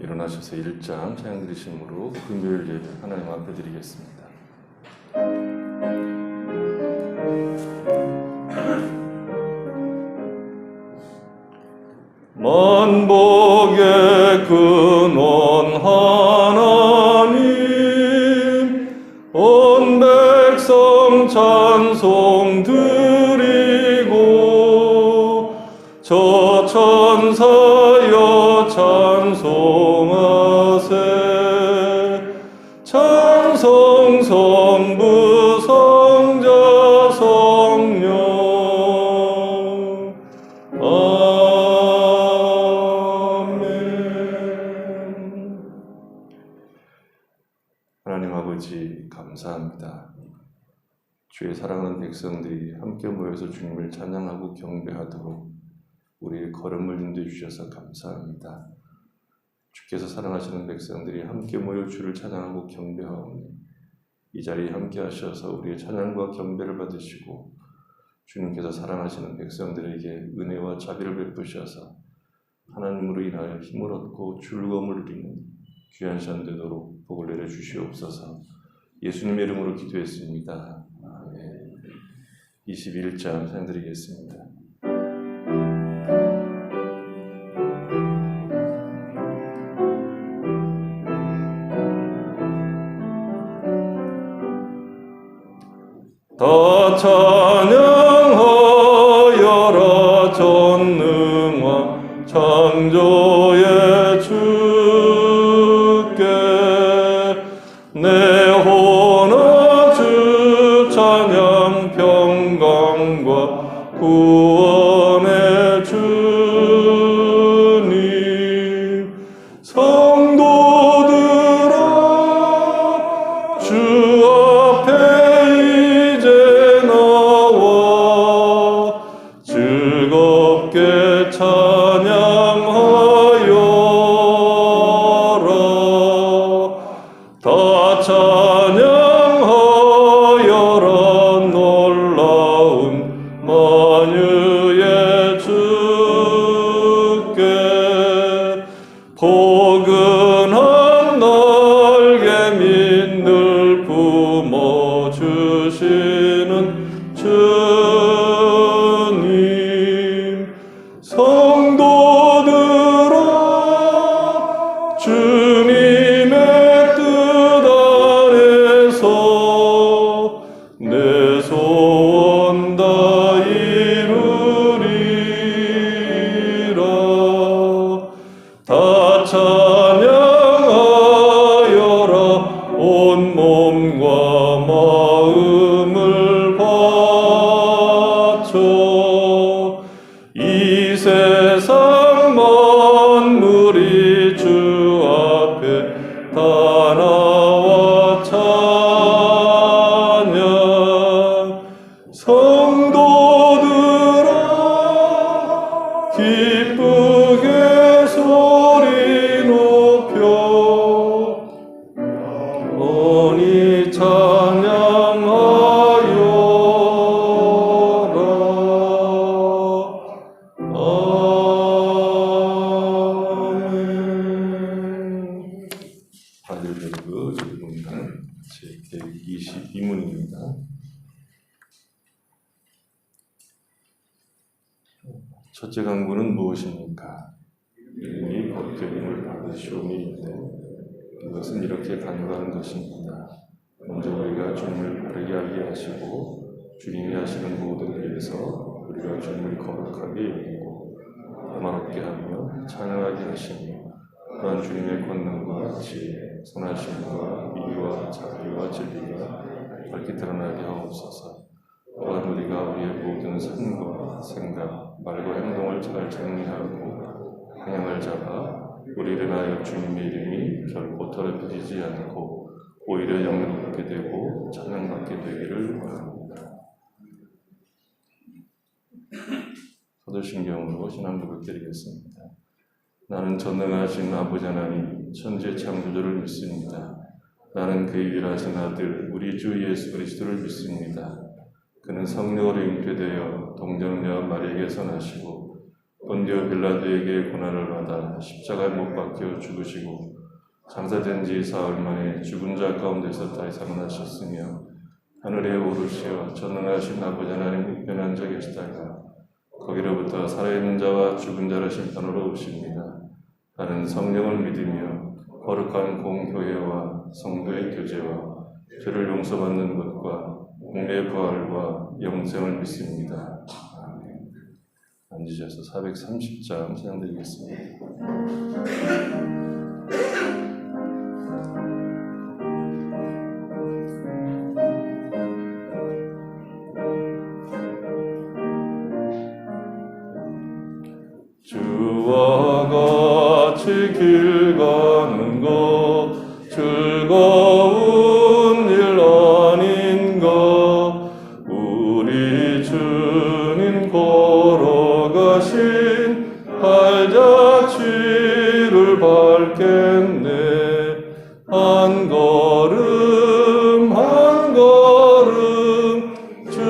일어나셔서 1장 찬양 드리심으로 금요일 예배 하나님 앞에 드리겠습니다. 만복의 근원 하나님, 온 백성 찬송 드리고 저 천사여 찬송하세. 찬송 성부 성자 성령. 하나님 아버지 감사합니다. 주의 사랑하는 백성들이 함께 모여서 주님을 찬양하고 경배하도록 우리의 걸음을 인도해 주셔서 감사합니다. 주께서 사랑하시는 백성들이 함께 모여 주를 찬양하고 경배하오니 이 자리에 함께 하셔서 우리의 찬양과 경배를 받으시고 주님께서 사랑하시는 백성들에게 은혜와 자비를 베푸셔서 하나님으로 인하여 힘을 얻고 즐거움을 누리는 귀한 시간 되도록 복을 내려 주시옵소서. 예수님의 이름으로 기도했습니다. 아멘. 21장 찬양드리겠습니다. 다 찬양하여라 전능한 창조의 주께. 내 혼아 주 찬양 평강과 구원의 주님. 성도들아 주 앞에 즐겁게 찬양하여라. 다 찬양하여라 놀라운 만유의 주께. 포근한 날개 늘 품어주시는 주님. 성도들아 주님의 뜻 안에서 내 소원 다 이루리라. 다 찬양하여라 온 몸과 마음을 바쳐. 이 세상 만물이 주 앞에 다 나와 찬양. 성도들아 기쁘게 소리 높여 온이 찬양하여라. 아멘. 바이블 읽어본다는 제122문입니다. 첫째 강구는 무엇입니까? 이름이 법궤임을 받으시오니 이것은 이렇게 간구하는 것입니다. 먼저 우리가 주님을 바르게 알게 하시고 주님이 하시는 모든 일에서 우리가 주님을 거룩하게 여기고 평화롭게 하며 찬양하게 하시니 또한 주님의 권능과 지혜, 선하심과 미와 자비와 진리가 밝게 드러나게 하옵소서. 또한 우리가 우리의 모든 삶과 생각, 말과 행동을 잘 정리하고 방향을 잡아 우리를 하여 주님의 이름이 결코 더럽혀지지 않고 오히려 영광받게 되고 찬양받게 되기를 바랍니다. 사도신경으로 신앙 고백 드리겠습니다. 나는 전능하신 아버지 하나님 천지의 창조주를 믿습니다. 나는 그의 유일하신 아들 우리 주 예수 그리스도를 믿습니다. 그는 성령으로 잉태되어 동정녀 마리아에게서 나시고 본디오 빌라도에게 고난을 받아 십자가에 못 박혀 죽으시고 장사된 지 사흘 만에 죽은 자 가운데서 다시 살아나셨으며 하늘에 오르시어 전능하신 아버지 하나님 우편한 자 계시다가 거기로부터 살아있는 자와 죽은 자를 심판으로 오십니다. 나는 성령을 믿으며 거룩한 공교회와 성도의 교제와 죄를 용서받는 것과 공의 부활과 영생을 믿습니다. 아멘. 앉으셔서 430장 찬양드리겠습니다. 주와 같이 길 가는 것 즐거운 일 아닌가. 우리 주님 걸어가신 발자취를 밟겠네. 한 걸음 한 걸음 주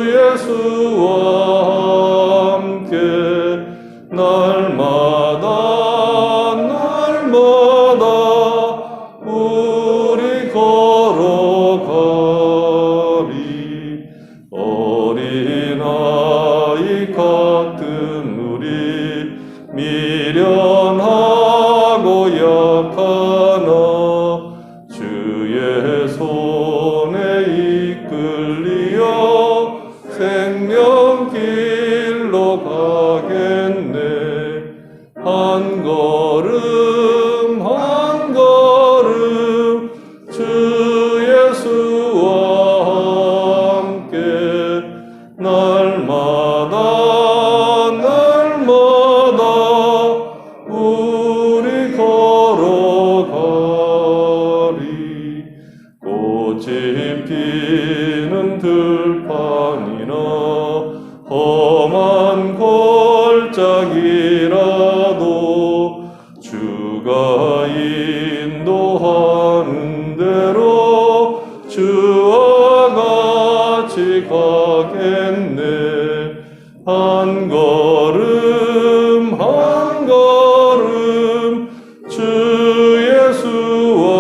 예수와 함께 날마다 우리 걸어가리. 어린아이 같은 우리 미련하고 약하나 주의 손에 이끌리어 생명길로 가겠네. 한 걸음 한 걸음 주 예수와 함께 날마다 우리 걸어가리. 꽃이 피는 들판이나 험한 골짜기라도 주가 인도하는 대로 주와 같이 가겠네. 한 걸음 한 걸음 주 예수와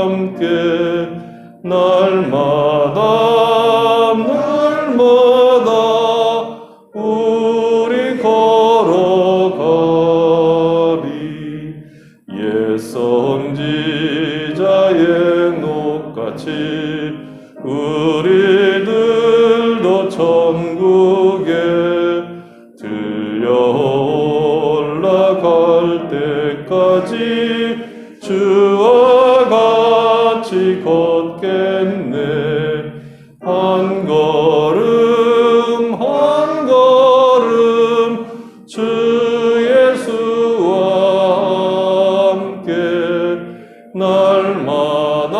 함께 날마다 우리 걸어가리. 옛 선지자의 녹같이 우리들도 천국에 들려 올라갈 때까지 주와 같이 걷겠네. 한 걸음 한 걸음 주 예수와 함께 날마다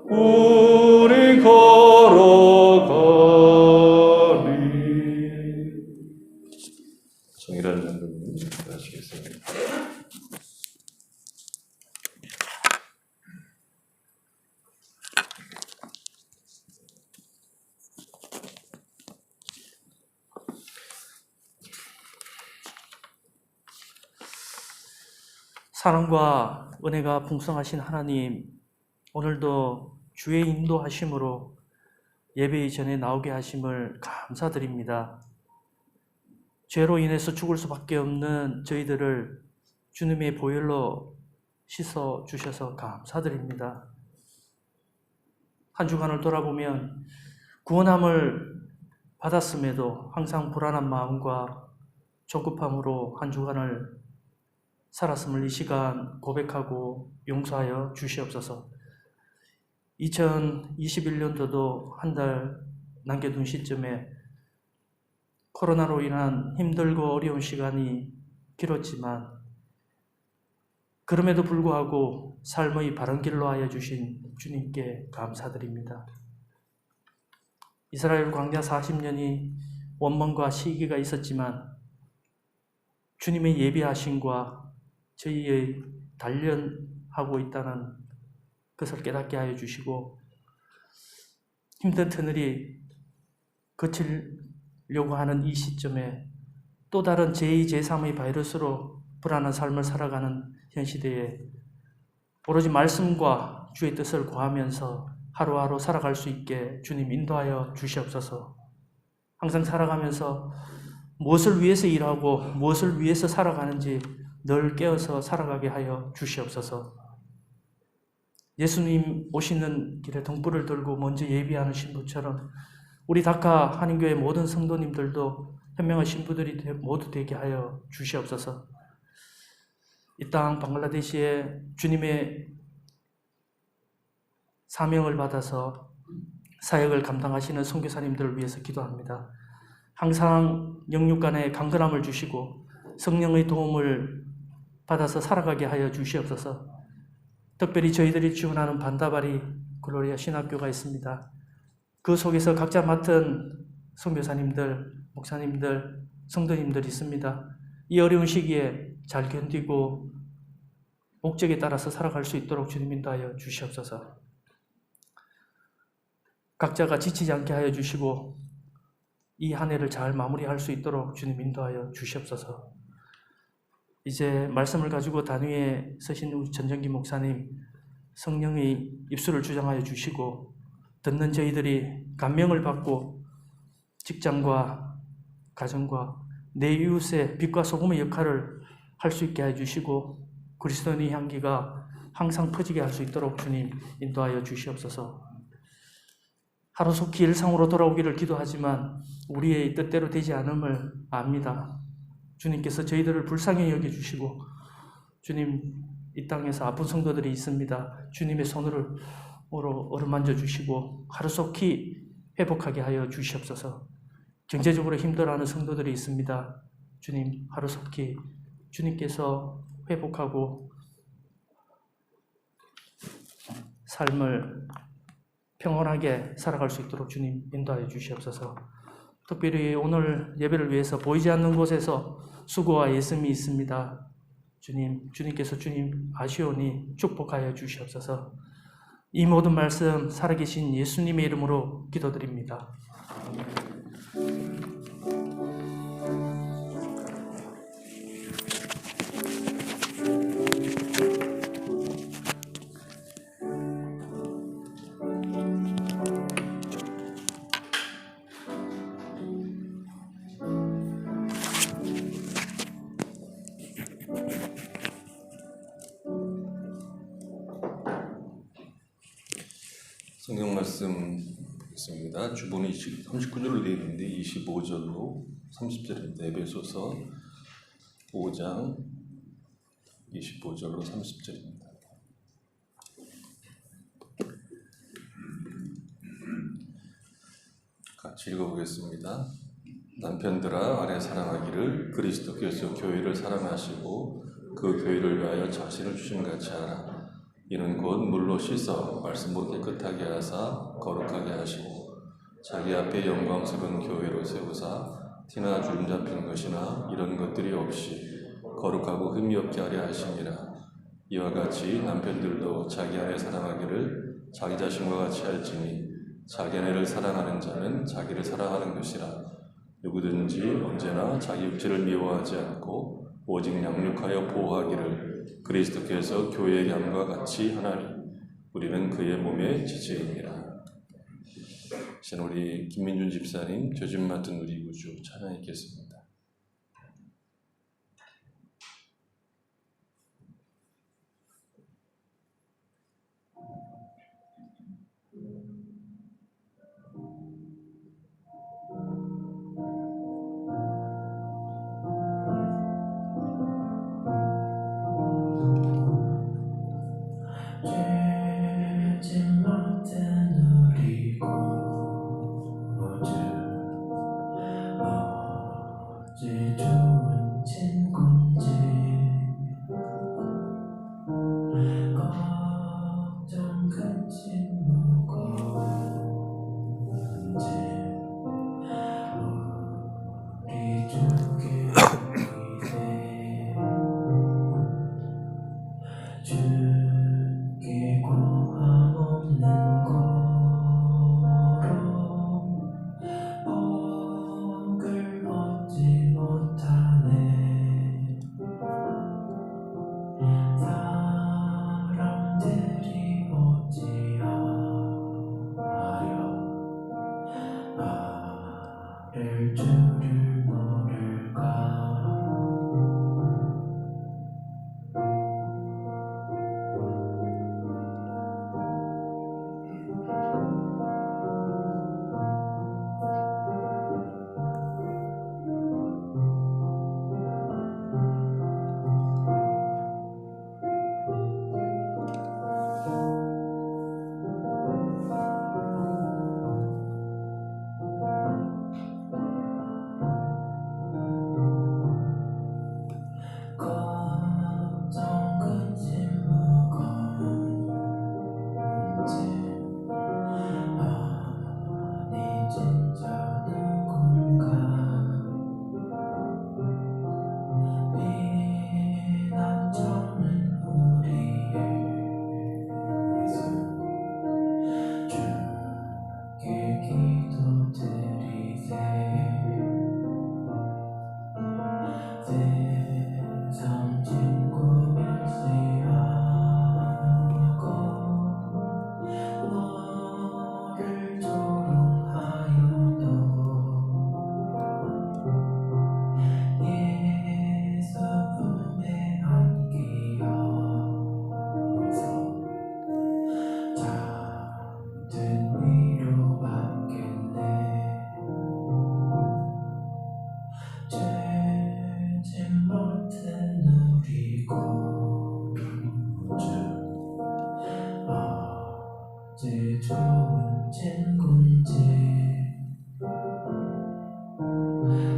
우리 걸어가리. 정의라는 장로님 하시겠습니다. 사랑과 은혜가 풍성하신 하나님, 오늘도 주의 인도하심으로 예배 이전에 나오게 하심을 감사드립니다. 죄로 인해서 죽을 수밖에 없는 저희들을 주님의 보혈로 씻어 주셔서 감사드립니다. 한 주간을 돌아보면 구원함을 받았음에도 항상 불안한 마음과 조급함으로 한 주간을 살았음을 이 시간 고백하고 용서하여 주시옵소서. 2021년도도 한 달 남겨둔 시점에 코로나로 인한 힘들고 어려운 시간이 길었지만 그럼에도 불구하고 삶의 바른 길로 하여 주신 주님께 감사드립니다. 이스라엘 광야 40년이 원망과 시기가 있었지만 주님의 예비하심과 저희의 단련하고 있다는 것을 깨닫게 하여 주시고 힘든 터널이 거치려고 하는 이 시점에 또 다른 제2, 제3의 바이러스로 불안한 삶을 살아가는 현 시대에 오로지 말씀과 주의 뜻을 구하면서 하루하루 살아갈 수 있게 주님 인도하여 주시옵소서. 항상 살아가면서 무엇을 위해서 일하고 무엇을 위해서 살아가는지 늘 깨어서 살아가게 하여 주시옵소서. 예수님 오시는 길에 등불을 들고 먼저 예비하는 신부처럼 우리 다카 한인교회 모든 성도님들도 현명한 신부들이 모두 되게 하여 주시옵소서. 이 땅 방글라데시에 주님의 사명을 받아서 사역을 감당하시는 선교사님들을 위해서 기도합니다. 항상 영육 간에 강건함을 주시고 성령의 도움을 받아서 살아가게 하여 주시옵소서. 특별히 저희들이 지원하는 반다바리 글로리아 신학교가 있습니다. 그 속에서 각자 맡은 선교사님들, 목사님들, 성도님들이 있습니다. 이 어려운 시기에 잘 견디고 목적에 따라서 살아갈 수 있도록 주님 인도하여 주시옵소서. 각자가 지치지 않게 하여 주시고 이 한 해를 잘 마무리할 수 있도록 주님 인도하여 주시옵소서. 이제 말씀을 가지고 단위에 서신 우리 전정기 목사님 성령의 입술을 주장하여 주시고 듣는 저희들이 감명을 받고 직장과 가정과 내 이웃의 빛과 소금의 역할을 할 수 있게 해주시고 그리스도인의 향기가 항상 퍼지게 할 수 있도록 주님 인도하여 주시옵소서. 하루속히 일상으로 돌아오기를 기도하지만 우리의 뜻대로 되지 않음을 압니다. 주님께서 저희들을 불쌍히 여겨주시고 주님 이 땅에서 아픈 성도들이 있습니다. 주님의 손으로 어루만져 주시고 하루속히 회복하게 하여 주시옵소서. 경제적으로 힘들어하는 성도들이 있습니다. 주님 하루속히 주님께서 회복하고 삶을 평온하게 살아갈 수 있도록 주님 인도하여 주시옵소서. 특별히 오늘 예배를 위해서 보이지 않는 곳에서 수고와 예씀이 있습니다. 주님께서 주님 아시오니 축복하여 주시옵소서. 이 모든 말씀 살아계신 예수님의 이름으로 기도드립니다. 성경 말씀 있습니다. 주본이 39절로 되어 있는데 25절로 30절입니다. 에베소서 5장 25절로 30절입니다. 같이 읽어보겠습니다. 남편들아 아내 사랑하기를 그리스도께서 교회를 사랑하시고 그 교회를 위하여 자신을 주신 같이 하라. 이는 곧 물로 씻어 말씀으로 깨끗하게 하사 거룩하게 하시고 자기 앞에 영광스러운 교회로 세우사 티나 주름 잡힌 것이나 이런 것들이 없이 거룩하고 흠이 없게 하려 하심이라. 이와 같이 남편들도 자기 아내 사랑하기를 자기 자신과 같이 할지니 자기 아내를 사랑하는 자는 자기를 사랑하는 것이라. 누구든지 언제나 자기 육체를 미워하지 않고 오직 양육하여 보호하기를 그리스도께서 교회의 양과 같이 하나니 우리는 그의 몸의 지체입니다. 이제 우리 김민준 집사님 교집 맡은 우리 구주 찬양하겠습니다. 줄을 모를까. 걱정 끝이 무거운지 아니 진짜 누군가 비난처는 우리의 주께 기도드리세. 세상 친구 멸시하고 너를 조롱하여도 예수 품에 안기어서 잠든 위로받겠네. 죄짐 맡은 우리 구주 어찌 좋은 친구인지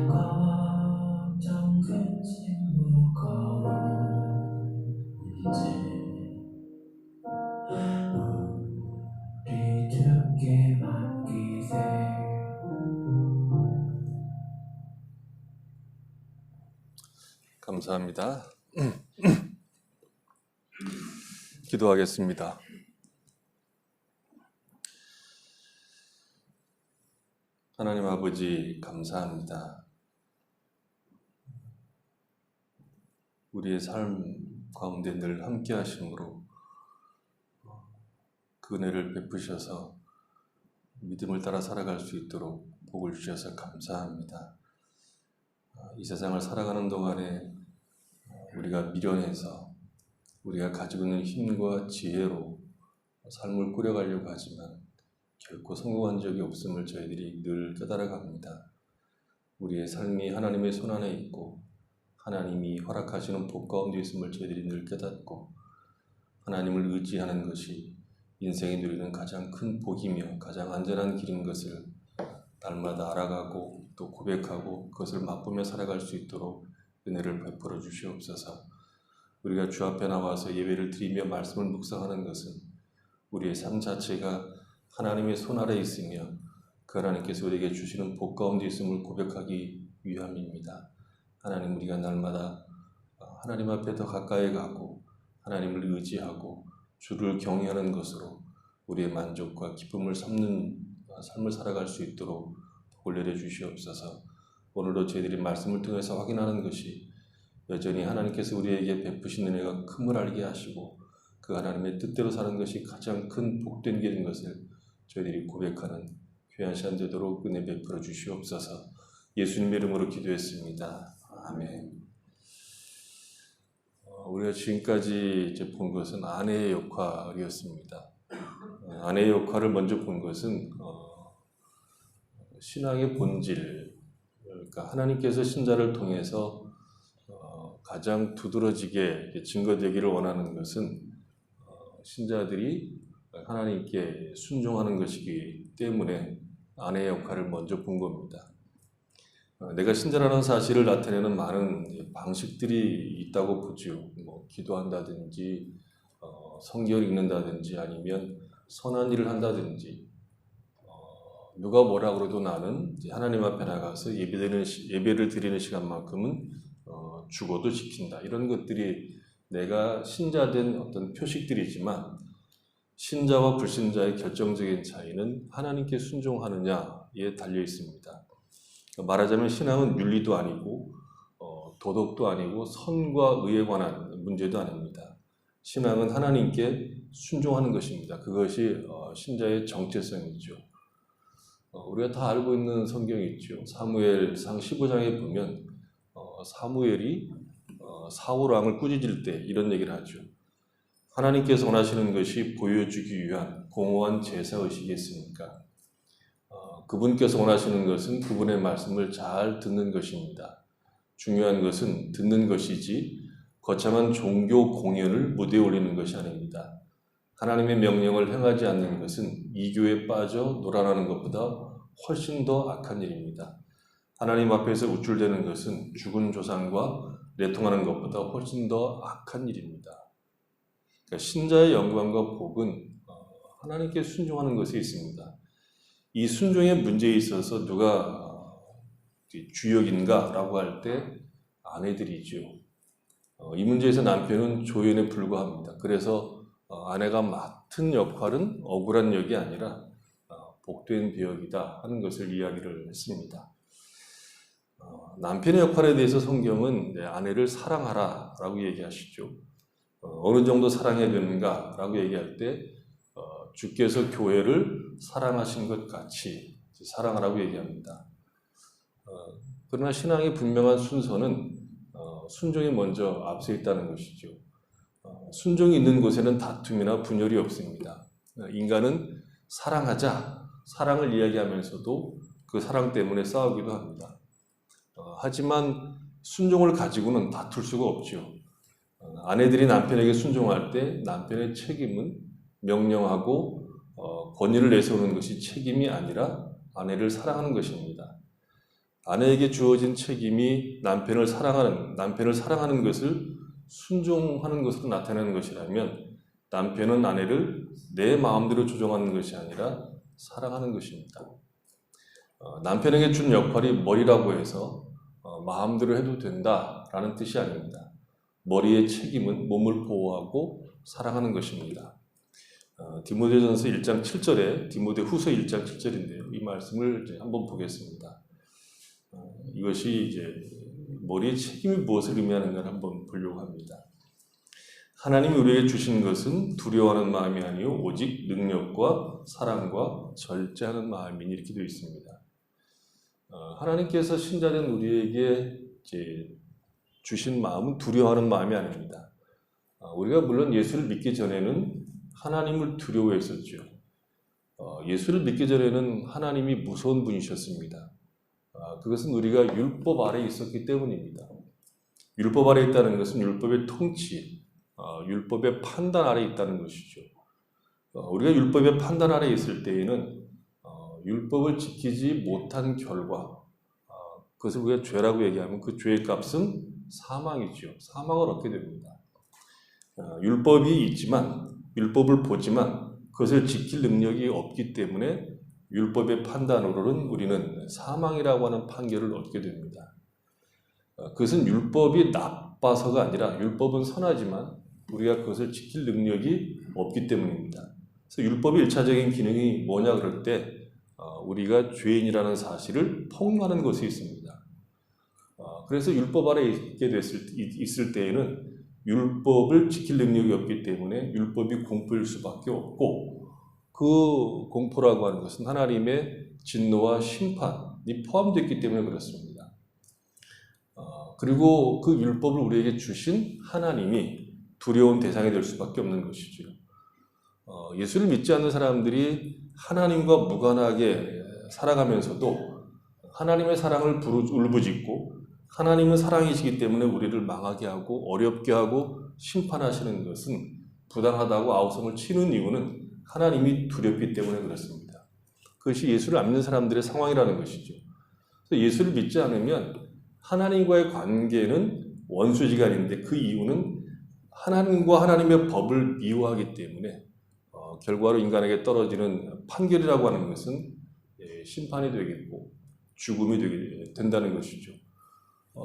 걱정 근심 무거운지 우리 주께 맡기세. 감사합니다. 기도하겠습니다. 하나님 아버지, 감사합니다. 우리의 삶 가운데 늘 함께 하심으로 그 은혜를 베푸셔서 믿음을 따라 살아갈 수 있도록 복을 주셔서 감사합니다. 이 세상을 살아가는 동안에 우리가 미련해서 우리가 가지고 있는 힘과 지혜로 삶을 꾸려가려고 하지만 결코 성공한 적이 없음을 저희들이 늘 깨달아갑니다. 우리의 삶이 하나님의 손안에 있고 하나님이 허락하시는 복 가운데 있음을 저희들이 늘 깨닫고 하나님을 의지하는 것이 인생이 누리는 가장 큰 복이며 가장 안전한 길인 것을 날마다 알아가고 또 고백하고 그것을 맛보며 살아갈 수 있도록 은혜를 베풀어 주시옵소서. 우리가 주 앞에 나와서 예배를 드리며 말씀을 묵상하는 것은 우리의 삶 자체가 하나님의 손 아래 있으며 그 하나님께서 우리에게 주시는 복 가운데 있음을 고백하기 위함입니다. 하나님, 우리가 날마다 하나님 앞에 더 가까이 가고 하나님을 의지하고 주를 경외하는 것으로 우리의 만족과 기쁨을 삼는 삶을 살아갈 수 있도록 복을 내려 주시옵소서. 오늘도 저희들이 말씀을 통해서 확인하는 것이 여전히 하나님께서 우리에게 베푸신 은혜가 큼을 알게 하시고 그 하나님의 뜻대로 사는 것이 가장 큰 복된 길인 것을 저희들이 고백하는 귀한 시간 되도록 은혜 베풀어 주시옵소서. 예수님의 이름으로 기도했습니다. 아멘. 우리가 지금까지 이제 본 것은 아내의 역할이었습니다. 아내의 역할을 먼저 본 것은 신앙의 본질, 그러니까 하나님께서 신자를 통해서 가장 두드러지게 증거되기를 원하는 것은 신자들이 하나님께 순종하는 것이기 때문에 아내의 역할을 먼저 본 겁니다. 내가 신자라는 사실을 나타내는 많은 방식들이 있다고 보죠. 기도한다든지 성경을 읽는다든지 아니면 선한 일을 한다든지 누가 뭐라 그래도 나는 하나님 앞에 나가서 예배를 드리는 시간만큼은 죽어도 지킨다. 이런 것들이 내가 신자된 어떤 표식들이지만 신자와 불신자의 결정적인 차이는 하나님께 순종하느냐에 달려 있습니다. 말하자면 신앙은 윤리도 아니고 도덕도 아니고 선과 의에 관한 문제도 아닙니다. 신앙은 하나님께 순종하는 것입니다. 그것이 신자의 정체성이죠. 우리가 다 알고 있는 성경이 있죠. 사무엘상 15장에 보면 사무엘이 사울 왕을 꾸짖을 때 이런 얘기를 하죠. 하나님께서 원하시는 것이 보여주기 위한 공허한 제사의식이겠습니까? 그분께서 원하시는 것은 그분의 말씀을 잘 듣는 것입니다. 중요한 것은 듣는 것이지 거창한 종교 공연을 무대에 올리는 것이 아닙니다. 하나님의 명령을 행하지 않는 것은 이교에 빠져 놀아나는 것보다 훨씬 더 악한 일입니다. 하나님 앞에서 우쭐대는 것은 죽은 조상과 내통하는 것보다 훨씬 더 악한 일입니다. 그러니까 신자의 영광과 복은 하나님께 순종하는 것에 있습니다. 이 순종의 문제에 있어서 누가 주역인가라고 할 때 아내들이죠. 이 문제에서 남편은 조연에 불과합니다. 그래서 아내가 맡은 역할은 억울한 역이 아니라 복된 배역이다 하는 것을 이야기를 했습니다. 남편의 역할에 대해서 성경은 아내를 사랑하라 라고 얘기하시죠. 어느 정도 사랑해야 되는가 라고 얘기할 때 주께서 교회를 사랑하신 것 같이 사랑하라고 얘기합니다. 그러나 신앙의 분명한 순서는 순종이 먼저 앞서 있다는 것이죠. 순종이 있는 곳에는 다툼이나 분열이 없습니다. 인간은 사랑하자, 사랑을 이야기하면서도 그 사랑 때문에 싸우기도 합니다. 하지만 순종을 가지고는 다툴 수가 없죠. 아내들이 남편에게 순종할 때 남편의 책임은 명령하고 권위를 내세우는 것이 책임이 아니라 아내를 사랑하는 것입니다. 아내에게 주어진 책임이 남편을 사랑하는 것을 순종하는 것으로 나타내는 것이라면 남편은 아내를 내 마음대로 조종하는 것이 아니라 사랑하는 것입니다. 남편에게 준 역할이 머리라고 해서 마음대로 해도 된다라는 뜻이 아닙니다. 머리의 책임은 몸을 보호하고 사랑하는 것입니다. 디모데전서 1장 7절에 디모데후서 1장 7절인데요. 이 말씀을 이제 한번 보겠습니다. 이것이 이제 머리의 책임이 무엇을 의미하는가를 한번 보려고 합니다. 하나님이 우리에게 주신 것은 두려워하는 마음이 아니요 오직 능력과 사랑과 절제하는 마음이니 이렇게 되어 있습니다. 하나님께서 신자된 우리에게 이제 주신 마음은 두려워하는 마음이 아닙니다. 우리가 물론 예수를 믿기 전에는 하나님을 두려워했었죠. 예수를 믿기 전에는 하나님이 무서운 분이셨습니다. 그것은 우리가 율법 아래에 있었기 때문입니다. 율법 아래에 있다는 것은 율법의 통치, 율법의 판단 아래에 있다는 것이죠. 우리가 율법의 판단 아래에 있을 때에는 율법을 지키지 못한 결과, 그것을 우리가 죄라고 얘기하면 그 죄의 값은 사망이죠. 사망을 얻게 됩니다. 율법이 있지만, 율법을 보지만 그것을 지킬 능력이 없기 때문에 율법의 판단으로는 우리는 사망이라고 하는 판결을 얻게 됩니다. 그것은 율법이 나빠서가 아니라 율법은 선하지만 우리가 그것을 지킬 능력이 없기 때문입니다. 그래서 율법의 1차적인 기능이 뭐냐 그럴 때 우리가 죄인이라는 사실을 폭로하는 것이 있습니다. 그래서 율법 아래 있을 때에는 율법을 지킬 능력이 없기 때문에 율법이 공포일 수밖에 없고 그 공포라고 하는 것은 하나님의 진노와 심판이 포함되어 있기 때문에 그렇습니다. 그리고 그 율법을 우리에게 주신 하나님이 두려운 대상이 될 수밖에 없는 것이죠. 예수를 믿지 않는 사람들이 하나님과 무관하게 살아가면서도 하나님의 사랑을 울부짖고 하나님은 사랑이시기 때문에 우리를 망하게 하고 어렵게 하고 심판하시는 것은 부당하다고 아우성을 치는 이유는 하나님이 두렵기 때문에 그렇습니다. 그것이 예수를 안 믿는 사람들의 상황이라는 것이죠. 그래서 예수를 믿지 않으면 하나님과의 관계는 원수지간인데 그 이유는 하나님과 하나님의 법을 미워하기 때문에 결과로 인간에게 떨어지는 판결이라고 하는 것은 심판이 되겠고 죽음이 되게 된다는 것이죠.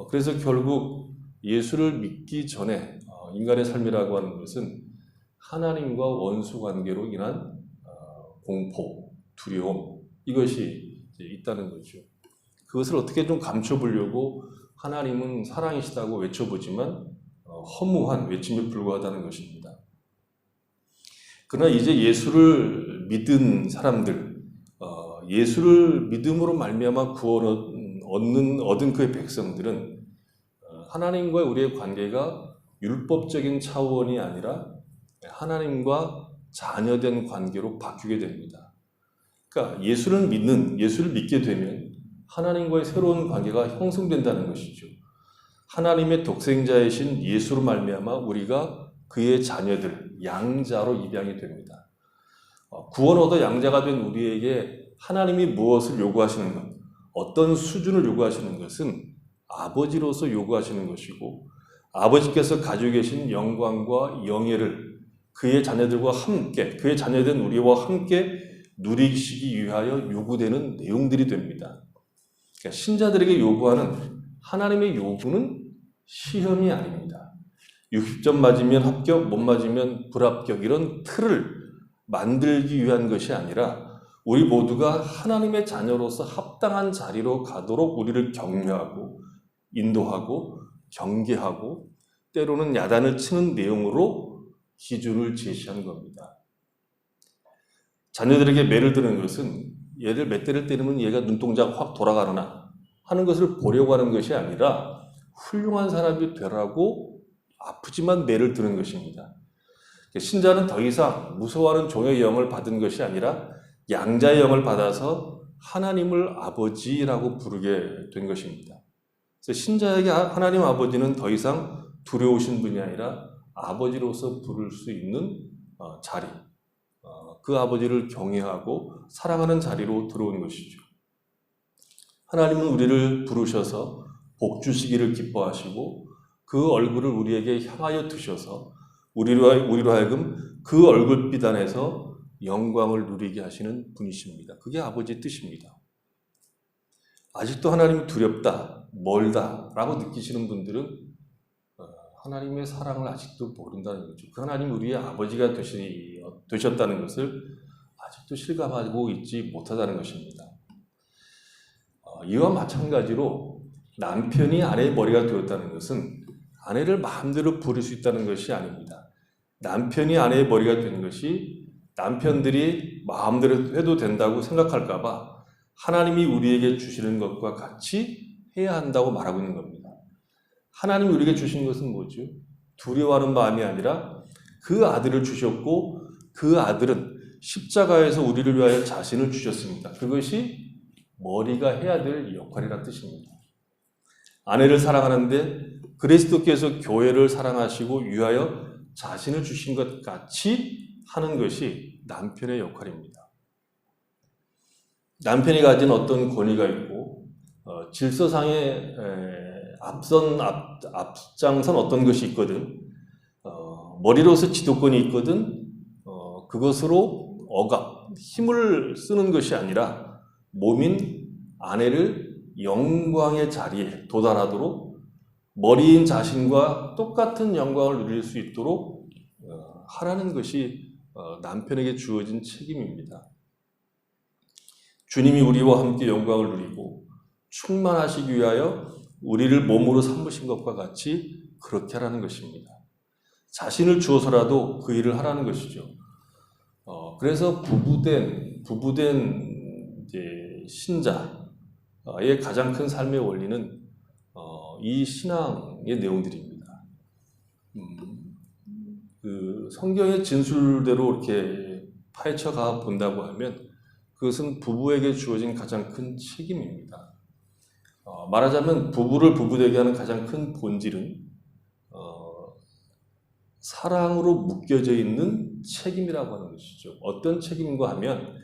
그래서 결국 예수를 믿기 전에 인간의 삶이라고 하는 것은 하나님과 원수 관계로 인한 공포, 두려움 이것이 있다는 거죠. 그것을 어떻게 좀 감춰보려고 하나님은 사랑이시다고 외쳐보지만 허무한 외침에 불과하다는 것입니다. 그러나 이제 예수를 믿은 사람들, 예수를 믿음으로 말미암아 구원을 얻은 그의 백성들은 하나님과 우리의 관계가 율법적인 차원이 아니라 하나님과 자녀된 관계로 바뀌게 됩니다. 그러니까 예수를 믿게 되면 하나님과의 새로운 관계가 형성된다는 것이죠. 하나님의 독생자이신 예수로 말미암아 우리가 그의 자녀들, 양자로 입양이 됩니다. 구원 얻어 양자가 된 우리에게 하나님이 무엇을 요구하시는 것, 어떤 수준을 요구하시는 것은 아버지로서 요구하시는 것이고, 아버지께서 가지고 계신 영광과 영예를 그의 자녀들과 함께, 그의 자녀된 우리와 함께 누리시기 위하여 요구되는 내용들이 됩니다. 그러니까 신자들에게 요구하는 하나님의 요구는 시험이 아닙니다. 60점 맞으면 합격, 못 맞으면 불합격, 이런 틀을 만들기 위한 것이 아니라 우리 모두가 하나님의 자녀로서 합당한 자리로 가도록 우리를 격려하고 인도하고 경계하고 때로는 야단을 치는 내용으로 기준을 제시한 겁니다. 자녀들에게 매를 드는 것은 얘를 몇 대를 때리면 얘가 눈동자가 확 돌아가느나 하는 것을 보려고 하는 것이 아니라 훌륭한 사람이 되라고 아프지만 매를 드는 것입니다. 신자는 더 이상 무서워하는 종의 영을 받은 것이 아니라 양자의 영을 받아서 하나님을 아버지라고 부르게 된 것입니다. 그래서 신자에게 하나님 아버지는 더 이상 두려우신 분이 아니라 아버지로서 부를 수 있는 자리, 그 아버지를 경외하고 사랑하는 자리로 들어오는 것이죠. 하나님은 우리를 부르셔서 복 주시기를 기뻐하시고 그 얼굴을 우리에게 향하여 두셔서 우리로 하여금 그 얼굴빛 안에서 영광을 누리게 하시는 분이십니다. 그게 아버지의 뜻입니다. 아직도 하나님이 두렵다, 멀다 라고 느끼시는 분들은 하나님의 사랑을 아직도 모른다는 거죠. 그 하나님이 우리의 아버지가 되셨다는 것을 아직도 실감하고 있지 못하다는 것입니다. 이와 마찬가지로 남편이 아내의 머리가 되었다는 것은 아내를 마음대로 부릴 수 있다는 것이 아닙니다. 남편이 아내의 머리가 되는 것이 남편들이 마음대로 해도 된다고 생각할까 봐 하나님이 우리에게 주시는 것과 같이 해야 한다고 말하고 있는 겁니다. 하나님이 우리에게 주신 것은 뭐죠? 두려워하는 마음이 아니라 그 아들을 주셨고 그 아들은 십자가에서 우리를 위하여 자신을 주셨습니다. 그것이 머리가 해야 될 역할이라는 뜻입니다. 아내를 사랑하는데 그리스도께서 교회를 사랑하시고 위하여 자신을 주신 것 같이 하는 것이 남편의 역할입니다. 남편이 가진 어떤 권위가 있고 질서상에 앞장선 어떤 것이 있거든, 머리로서 지도권이 있거든, 그것으로 힘을 쓰는 것이 아니라 몸인 아내를 영광의 자리에 도달하도록 머리인 자신과 똑같은 영광을 누릴 수 있도록 하라는 것이 남편에게 주어진 책임입니다. 주님이 우리와 함께 영광을 누리고 충만하시기 위하여 우리를 몸으로 삼으신 것과 같이 그렇게 하라는 것입니다. 자신을 주어서라도 그 일을 하라는 것이죠. 그래서 부부된 이제 신자의 가장 큰 삶의 원리는 이 신앙의 내용들입니다. 그 성경의 진술대로 이렇게 파헤쳐가 본다고 하면 그것은 부부에게 주어진 가장 큰 책임입니다. 말하자면 부부를 부부되게 하는 가장 큰 본질은 사랑으로 묶여져 있는 책임이라고 하는 것이죠. 어떤 책임인가 하면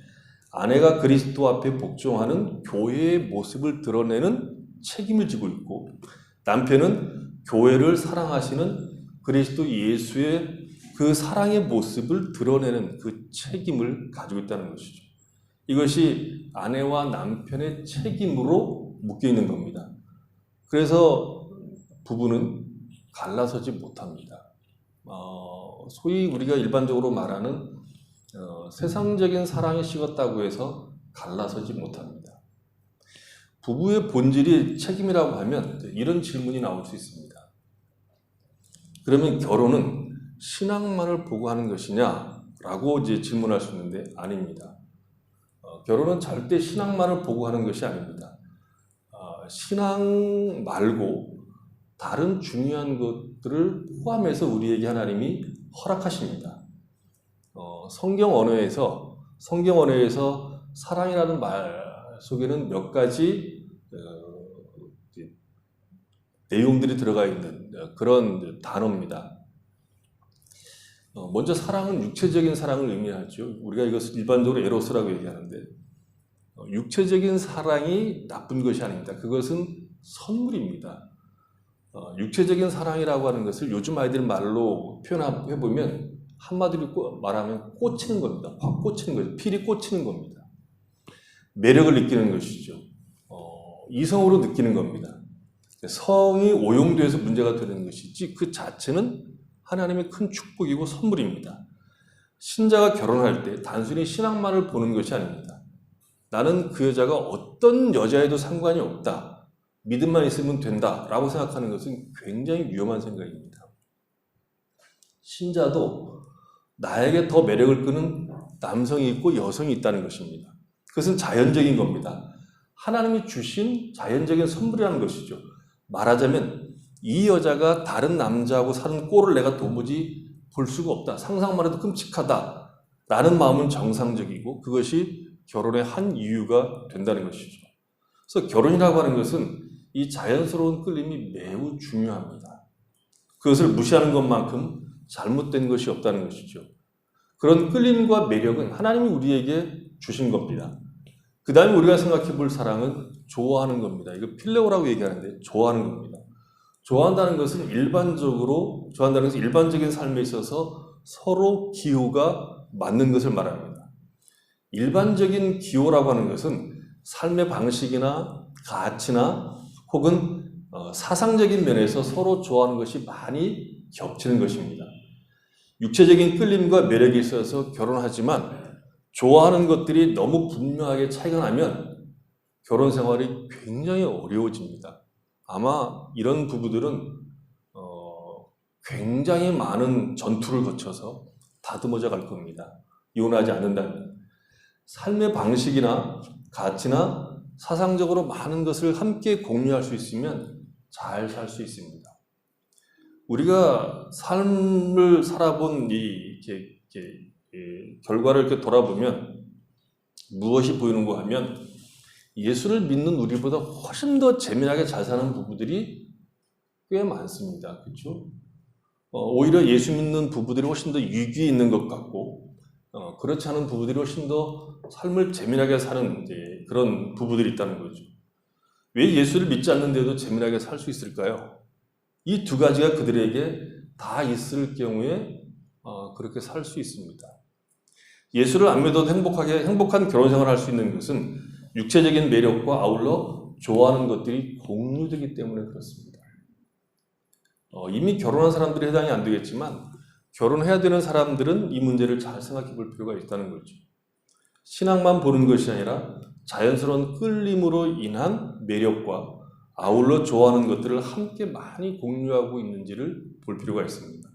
아내가 그리스도 앞에 복종하는 교회의 모습을 드러내는 책임을 지고 있고 남편은 교회를 사랑하시는 그리스도 예수의 그 사랑의 모습을 드러내는 그 책임을 가지고 있다는 것이죠. 이것이 아내와 남편의 책임으로 묶여 있는 겁니다. 그래서 부부는 갈라서지 못합니다. 소위 우리가 일반적으로 말하는 세상적인 사랑이 식었다고 해서 갈라서지 못합니다. 부부의 본질이 책임이라고 하면 이런 질문이 나올 수 있습니다. 그러면 결혼은 신앙만을 보고 하는 것이냐라고 이제 질문할 수 있는데 아닙니다. 결혼은 절대 신앙만을 보고 하는 것이 아닙니다. 신앙 말고 다른 중요한 것들을 포함해서 우리에게 하나님이 허락하십니다. 성경 언어에서 사랑이라는 말 속에는 몇 가지 내용들이 들어가 있는 그런 단어입니다. 먼저 사랑은 육체적인 사랑을 의미하죠. 우리가 이것을 일반적으로 에로스라고 얘기하는데 육체적인 사랑이 나쁜 것이 아닙니다. 그것은 선물입니다. 육체적인 사랑이라고 하는 것을 요즘 아이들 말로 표현해보면 한마디로 말하면 꽂히는 겁니다. 확 꽂히는 거죠. 필이 꽂히는 겁니다. 매력을 느끼는 것이죠. 이성으로 느끼는 겁니다. 성이 오용돼서 문제가 되는 것이지 그 자체는 하나님의 큰 축복이고 선물입니다. 신자가 결혼할 때 단순히 신앙만을 보는 것이 아닙니다. 나는 그 여자가 어떤 여자에도 상관이 없다. 믿음만 있으면 된다. 라고 생각하는 것은 굉장히 위험한 생각입니다. 신자도 나에게 더 매력을 끄는 남성이 있고 여성이 있다는 것입니다. 그것은 자연적인 겁니다. 하나님이 주신 자연적인 선물이라는 것이죠. 말하자면 이 여자가 다른 남자하고 사는 꼴을 내가 도무지 볼 수가 없다. 상상만 해도 끔찍하다. 라는 마음은 정상적이고 그것이 결혼의 한 이유가 된다는 것이죠. 그래서 결혼이라고 하는 것은 이 자연스러운 끌림이 매우 중요합니다. 그것을 무시하는 것만큼 잘못된 것이 없다는 것이죠. 그런 끌림과 매력은 하나님이 우리에게 주신 겁니다. 그 다음에 우리가 생각해 볼 사랑은 좋아하는 겁니다. 이거 필레오라고 얘기하는데 좋아하는 겁니다. 좋아한다는 것은 일반적인 삶에 있어서 서로 기호가 맞는 것을 말합니다. 일반적인 기호라고 하는 것은 삶의 방식이나 가치나 혹은 사상적인 면에서 서로 좋아하는 것이 많이 겹치는 것입니다. 육체적인 끌림과 매력이 있어서 결혼하지만 좋아하는 것들이 너무 분명하게 차이가 나면 결혼 생활이 굉장히 어려워집니다. 아마 이런 부부들은 굉장히 많은 전투를 거쳐서 다듬어져 갈 겁니다. 이혼하지 않는다면. 삶의 방식이나 가치나 사상적으로 많은 것을 함께 공유할 수 있으면 잘 살 수 있습니다. 우리가 삶을 살아본 결과를 이렇게 돌아보면 무엇이 보이는가 하면 예수를 믿는 우리보다 훨씬 더 재미나게 잘 사는 부부들이 꽤 많습니다. 그렇죠? 오히려 예수 믿는 부부들이 훨씬 더 위기에 있는 것 같고 그렇지 않은 부부들이 훨씬 더 삶을 재미나게 사는 그런 부부들이 있다는 거죠. 왜 예수를 믿지 않는데도 재미나게 살 수 있을까요? 이 두 가지가 그들에게 다 있을 경우에 그렇게 살 수 있습니다. 예수를 안 믿어도 행복한 결혼 생활을 할 수 있는 것은 육체적인 매력과 아울러 좋아하는 것들이 공유되기 때문에 그렇습니다. 이미 결혼한 사람들이 해당이 안 되겠지만 결혼해야 되는 사람들은 이 문제를 잘 생각해 볼 필요가 있다는 거죠. 신앙만 보는 것이 아니라 자연스러운 끌림으로 인한 매력과 아울러 좋아하는 것들을 함께 많이 공유하고 있는지를 볼 필요가 있습니다.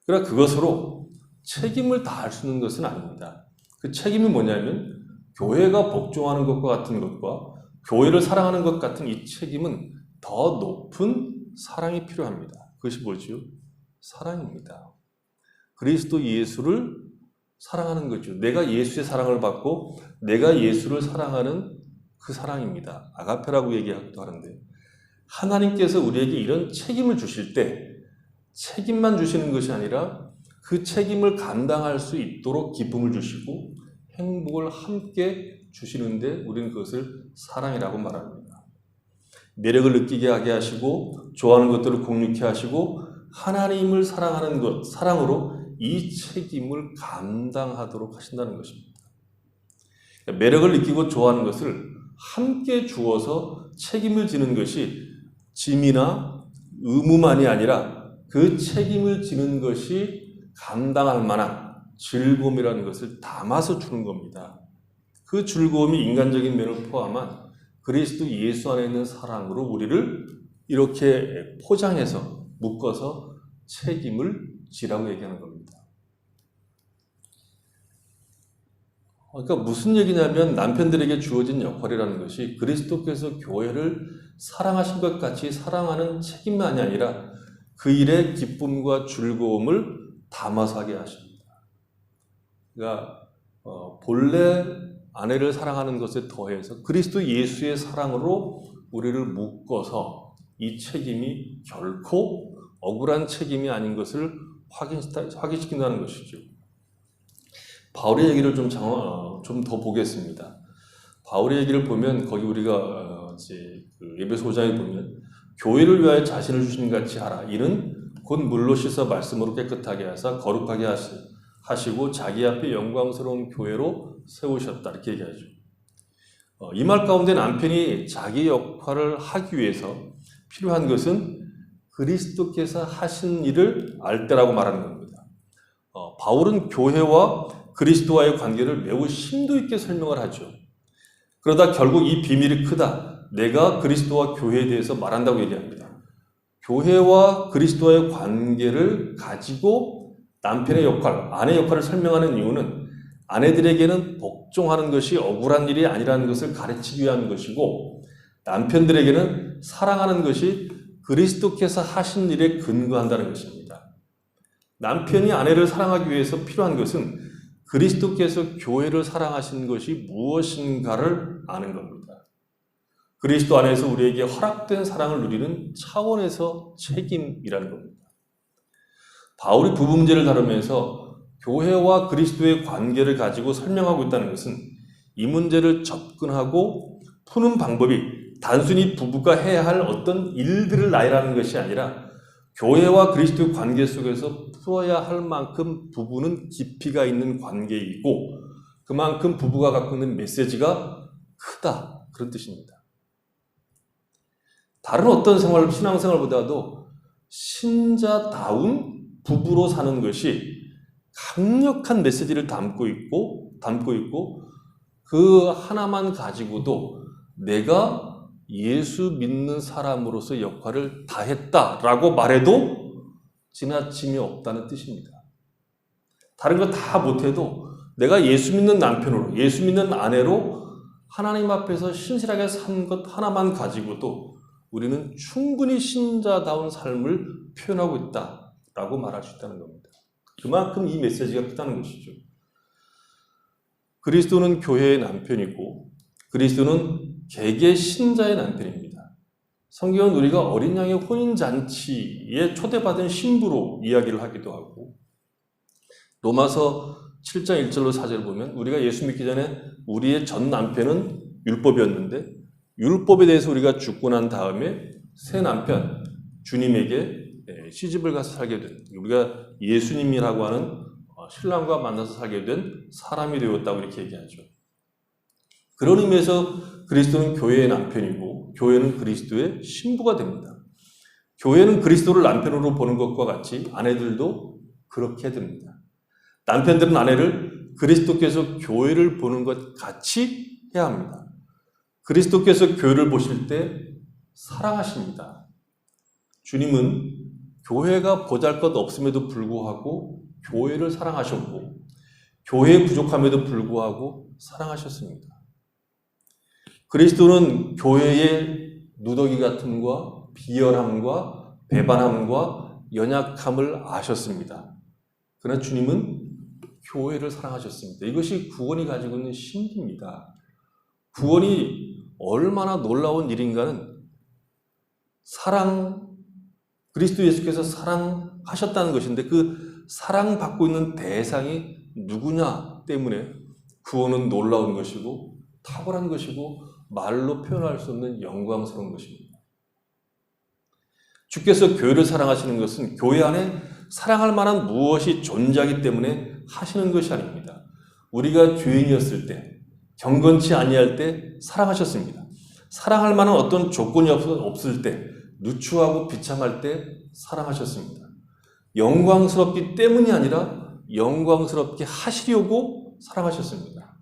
그러나 그것으로 책임을 다할 수 있는 것은 아닙니다. 그 책임이 뭐냐면 교회가 복종하는 것과 같은 것과 교회를 사랑하는 것 같은 이 책임은 더 높은 사랑이 필요합니다. 그것이 뭐죠? 사랑입니다. 그리스도 예수를 사랑하는 거죠. 내가 예수의 사랑을 받고 내가 예수를 사랑하는 그 사랑입니다. 아가페라고 얘기하기도 하는데 하나님께서 우리에게 이런 책임을 주실 때 책임만 주시는 것이 아니라 그 책임을 감당할 수 있도록 기쁨을 주시고 행복을 함께 주시는데 우리는 그것을 사랑이라고 말합니다. 매력을 느끼게 하게 하시고 좋아하는 것들을 공유케 하시고 하나님을 사랑하는 것, 사랑으로 이 책임을 감당하도록 하신다는 것입니다. 매력을 느끼고 좋아하는 것을 함께 주어서 책임을 지는 것이 짐이나 의무만이 아니라 그 책임을 지는 것이 감당할 만한 즐거움이라는 것을 담아서 주는 겁니다. 그 즐거움이 인간적인 면을 포함한 그리스도 예수 안에 있는 사랑으로 우리를 이렇게 포장해서 묶어서 책임을 지라고 얘기하는 겁니다. 그러니까 무슨 얘기냐면 남편들에게 주어진 역할이라는 것이 그리스도께서 교회를 사랑하신 것 같이 사랑하는 책임만이 아니라 그 일의 기쁨과 즐거움을 담아서 하게 하십니다. 그러니까 본래 아내를 사랑하는 것에 더해서 그리스도 예수의 사랑으로 우리를 묶어서 이 책임이 결코 억울한 책임이 아닌 것을 확인시킨다는 것이죠. 바울의 얘기를 좀 더 보겠습니다. 바울의 얘기를 보면 거기 우리가 이제 그 에베소 5장에 보면 교회를 위하여 자신을 주신 같이 하라. 이는 곧 물로 씻어 말씀으로 깨끗하게 하사 거룩하게 하시고 자기 앞에 영광스러운 교회로 세우셨다. 이렇게 얘기하죠. 이 말 가운데 남편이 자기 역할을 하기 위해서 필요한 것은 그리스도께서 하신 일을 알 때라고 말하는 겁니다. 바울은 교회와 그리스도와의 관계를 매우 심도 있게 설명을 하죠. 그러다 결국 이 비밀이 크다. 내가 그리스도와 교회에 대해서 말한다고 얘기합니다. 교회와 그리스도와의 관계를 가지고 남편의 역할, 아내의 역할을 설명하는 이유는 아내들에게는 복종하는 것이 억울한 일이 아니라는 것을 가르치기 위한 것이고 남편들에게는 사랑하는 것이 그리스도께서 하신 일에 근거한다는 것입니다. 남편이 아내를 사랑하기 위해서 필요한 것은 그리스도께서 교회를 사랑하신 것이 무엇인가를 아는 겁니다. 그리스도 안에서 우리에게 허락된 사랑을 누리는 차원에서 책임이라는 겁니다. 바울이 부부 문제를 다루면서 교회와 그리스도의 관계를 가지고 설명하고 있다는 것은 이 문제를 접근하고 푸는 방법이 단순히 부부가 해야 할 어떤 일들을 나열하는 것이 아니라 교회와 그리스도의 관계 속에서 풀어야 할 만큼 부부는 깊이가 있는 관계이고 그만큼 부부가 갖고 있는 메시지가 크다. 그런 뜻입니다. 다른 어떤 신앙생활보다도 신자다운 부부로 사는 것이 강력한 메시지를 담고 있고 그 하나만 가지고도 내가 예수 믿는 사람으로서 역할을 다했다라고 말해도 지나침이 없다는 뜻입니다. 다른 거 다 못해도 내가 예수 믿는 남편으로, 예수 믿는 아내로 하나님 앞에서 신실하게 산 것 하나만 가지고도 우리는 충분히 신자다운 삶을 표현하고 있다라고 말할 수 있다는 겁니다. 그만큼 이 메시지가 크다는 것이죠. 그리스도는 교회의 남편이고 그리스도는 개개 신자의 남편입니다. 성경은 우리가 어린 양의 혼인잔치에 초대받은 신부로 이야기를 하기도 하고 로마서 7장 1절로 4절을 보면 우리가 예수 믿기 전에 우리의 전 남편은 율법이었는데 율법에 대해서 우리가 죽고 난 다음에 새 남편 주님에게 시집을 가서 살게 된 우리가 예수님이라고 하는 신랑과 만나서 살게 된 사람이 되었다고 이렇게 얘기하죠. 그런 의미에서 그리스도는 교회의 남편이고 교회는 그리스도의 신부가 됩니다. 교회는 그리스도를 남편으로 보는 것과 같이 아내들도 그렇게 됩니다. 남편들은 아내를 그리스도께서 교회를 보는 것 같이 해야 합니다. 그리스도께서 교회를 보실 때 사랑하십니다. 주님은 교회가 보잘것 없음에도 불구하고 교회를 사랑하셨고 교회의 부족함에도 불구하고 사랑하셨습니다. 그리스도는 교회의 누더기 같음과 비열함과 배반함과 연약함을 아셨습니다. 그러나 주님은 교회를 사랑하셨습니다. 이것이 구원이 가지고 있는 신비입니다. 구원이 얼마나 놀라운 일인가는 그리스도 예수께서 사랑하셨다는 것인데 그 사랑받고 있는 대상이 누구냐 때문에 구원은 놀라운 것이고 탁월한 것이고 말로 표현할 수 없는 영광스러운 것입니다. 주께서 교회를 사랑하시는 것은 교회 안에 사랑할 만한 무엇이 존재하기 때문에 하시는 것이 아닙니다. 우리가 죄인이었을 때, 경건치 아니할 때 사랑하셨습니다. 사랑할 만한 어떤 조건이 없을 때, 누추하고 비참할 때 사랑하셨습니다. 영광스럽기 때문이 아니라 영광스럽게 하시려고 사랑하셨습니다.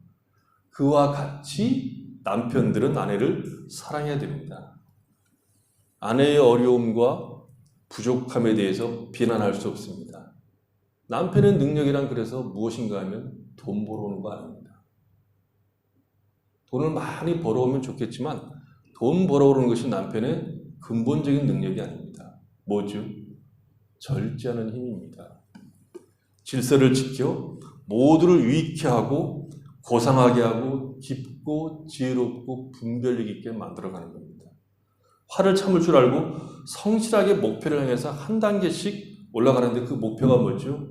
그와 같이 남편들은 아내를 사랑해야 됩니다. 아내의 어려움과 부족함에 대해서 비난할 수 없습니다. 남편의 능력이란 그래서 무엇인가 하면 돈 벌어오는 거 아닙니다. 돈을 많이 벌어오면 좋겠지만 돈 벌어오는 것이 남편의 근본적인 능력이 아닙니다. 뭐죠? 절제하는 힘입니다. 질서를 지켜 모두를 유익해 하고 고상하게 하고 깊고 지혜롭고 분별력 있게 만들어가는 겁니다. 화를 참을 줄 알고 성실하게 목표를 향해서 한 단계씩 올라가는데 그 목표가 뭐죠?